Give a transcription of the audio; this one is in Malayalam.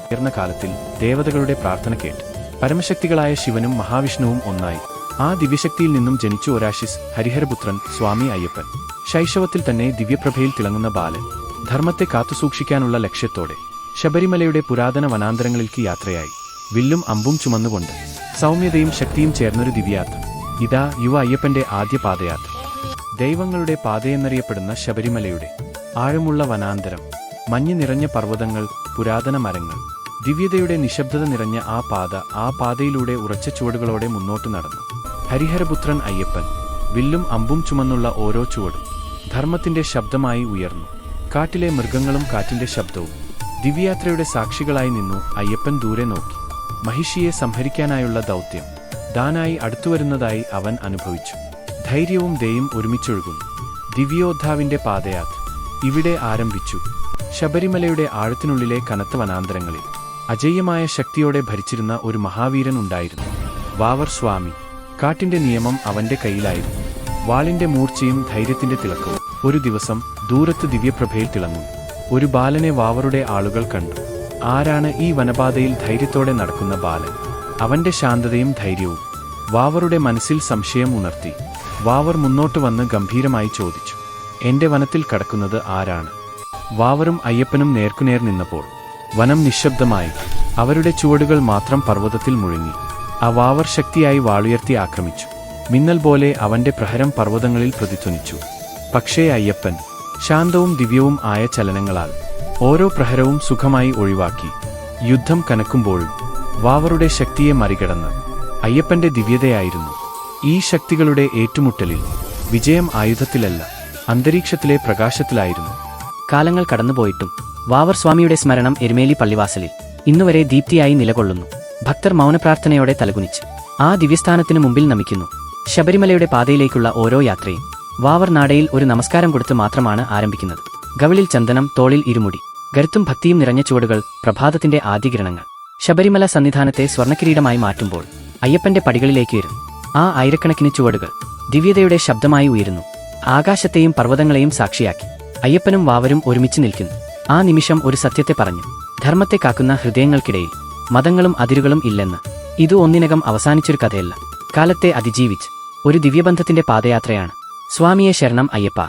ഉയർന്ന കാലത്തിൽ ദേവതകളുടെ പ്രാർത്ഥന കേട്ട് പരമശക്തികളായ ശിവനും മഹാവിഷ്ണുവും ഒന്നായി. ആ ദിവ്യശക്തിയിൽ നിന്നും ജനിച്ചു ഒരാശിസ് ഹരിഹരപുത്രൻ സ്വാമി അയ്യപ്പൻ. ശൈശവത്തിൽ തന്നെ ദിവ്യപ്രഭയിൽ തിളങ്ങുന്ന ബാലൻ ധർമ്മത്തെ കാത്തുസൂക്ഷിക്കാനുള്ള ലക്ഷ്യത്തോടെ ശബരിമലയുടെ പുരാതന വനാന്തരങ്ങളിലേക്ക് യാത്രയായി. വില്ലും അമ്പും ചുമന്നുകൊണ്ട് സൗമ്യതയും ശക്തിയും ചേർന്നൊരു ദിവ്യയാത്ര. ഇതാ യുവ അയ്യപ്പന്റെ ആദ്യ പാദയാത്ര. ദൈവങ്ങളുടെ പാതയെന്നറിയപ്പെടുന്ന ശബരിമലയുടെ ആഴമുള്ള വനാന്തരം, മഞ്ഞ് നിറഞ്ഞ പർവ്വതങ്ങൾ, പുരാതന മരങ്ങൾ, ദിവ്യതയുടെ നിശബ്ദത നിറഞ്ഞ ആ പാതയിലൂടെ ഉറച്ച ചുവടുകളോടെ മുന്നോട്ടു നടന്നു ഹരിഹരപുത്രൻ അയ്യപ്പൻ. വില്ലും അമ്പും ചുമന്നുള്ള ഓരോ ചുവടും ധർമ്മത്തിന്റെ ശബ്ദമായി ഉയർന്നു. കാട്ടിലെ മൃഗങ്ങളും കാറ്റിന്റെ ശബ്ദവും ദിവ്യയാത്രയുടെ സാക്ഷികളായി നിന്നു. അയ്യപ്പൻ ദൂരെ നോക്കി. മഹിഷിയെ സംഹരിക്കാനായുള്ള ദൗത്യം ദാനായി അടുത്തുവരുന്നതായി അവൻ അനുഭവിച്ചു. ധൈര്യവും ദയയും ഒരുമിച്ചൊഴുകുന്നു. ദിവ്യോദ്ധാവിന്റെ പാദയാത്ര ഇവിടെ ആരംഭിച്ചു. ശബരിമലയുടെ ആഴത്തിനുള്ളിലെ കനത്ത വനാന്തരങ്ങളിൽ അജയ്യമായ ശക്തിയോടെ ഭരിച്ചിരുന്ന ഒരു മഹാവീരൻ ഉണ്ടായിരുന്നു, വാവർ സ്വാമി. കാട്ടിന്റെ നിയമം അവന്റെ കയ്യിലായിരുന്നു. വാളിന്റെ മൂർച്ചയും ധൈര്യത്തിന്റെ തിളക്കവും. ഒരു ദിവസം ദൂരത്ത് ദിവ്യപ്രഭയിൽ തിളങ്ങും ഒരു ബാലനെ വാവറുടെ ആളുകൾ കണ്ടു. ആരാണ് ഈ വനപാതയിൽ ധൈര്യത്തോടെ നടക്കുന്ന ബാലൻ? അവന്റെ ശാന്തതയും ധൈര്യവും വാവറുടെ മനസ്സിൽ സംശയം ഉണർത്തി. വാവർ മുന്നോട്ട് വന്ന് ഗംഭീരമായി ചോദിച്ചു, എന്റെ വനത്തിൽ കടക്കുന്നത് ആരാണ്? വാവറും അയ്യപ്പനും നേർക്കുനേർ നിന്നപ്പോൾ വനം നിശബ്ദമായി. അവരുടെ ചുവടുകൾ മാത്രം പർവ്വതത്തിൽ മുഴങ്ങി. ആ വാവർ ശക്തിയായി വാളുയർത്തി ആക്രമിച്ചു. മിന്നൽ പോലെ അവന്റെ പ്രഹരം പർവ്വതങ്ങളിൽ പ്രതിധ്വനിച്ചു. പക്ഷേ അയ്യപ്പൻ ശാന്തവും ദിവ്യവും ആയ ചലനങ്ങളാൽ ഓരോ പ്രഹരവും സുഖമായി ഒഴിവാക്കി. യുദ്ധം കനക്കുമ്പോഴും വാവറുടെ ശക്തിയെ മറികടന്ന് അയ്യപ്പന്റെ ദിവ്യതയായിരുന്നു. ഈ ശക്തികളുടെ ഏറ്റുമുട്ടലിൽ വിജയം ആയുധത്തിലല്ല, അന്തരീക്ഷത്തിലെ പ്രകാശത്തിലായിരുന്നു. കാലങ്ങൾ കടന്നുപോയിട്ടും വാവർ സ്വാമിയുടെ സ്മരണം എരുമേലി പള്ളിവാസലിൽ ഇന്നുവരെ ദീപ്തിയായി നിലകൊള്ളുന്നു. ഭക്തർ മൗനപ്രാർത്ഥനയോടെ തലകുനിച്ച് ആ ദിവ്യസ്ഥാനത്തിനു മുമ്പിൽ നമിക്കുന്നു. ശബരിമലയുടെ പാതയിലേക്കുള്ള ഓരോ യാത്രയും വാവർ നാടയിൽ ഒരു നമസ്കാരം കൊടുത്ത് മാത്രമാണ് ആരംഭിക്കുന്നത്. ഗവളിൽ ചന്ദനം, തോളിൽ ഇരുമുടി, കരുത്തും ഭക്തിയും നിറഞ്ഞ ചുവടുകൾ, പ്രഭാതത്തിന്റെ ആദ്യകിരണങ്ങൾ ശബരിമല സന്നിധാനത്തെ സ്വർണ്ണക്കിരീടമായി മാറ്റുമ്പോൾ അയ്യപ്പന്റെ പടികളിലേക്ക് വരുന്നു. ആ ആയിരക്കണക്കിന് ചുവടുകൾ ദിവ്യതയുടെ ശബ്ദമായി ഉയരുന്നു. ആകാശത്തെയും പർവ്വതങ്ങളെയും സാക്ഷിയാക്കി അയ്യപ്പനും വാവരും ഒരുമിച്ച് നിൽക്കുന്നു. ആ നിമിഷം ഒരു സത്യത്തെ പറഞ്ഞു, ധർമ്മത്തെ കാക്കുന്ന ഹൃദയങ്ങൾക്കിടയിൽ മതങ്ങളും അതിരുകളും ഇല്ലെന്ന്. ഇത് ഒന്നിനകം അവസാനിച്ചൊരു കഥയല്ല, കാലത്തെ അതിജീവിച്ച് ഒരു ദിവ്യബന്ധത്തിന്റെ പാദയാത്രയാണ്. സ്വാമിയെ ശരണം അയ്യപ്പ.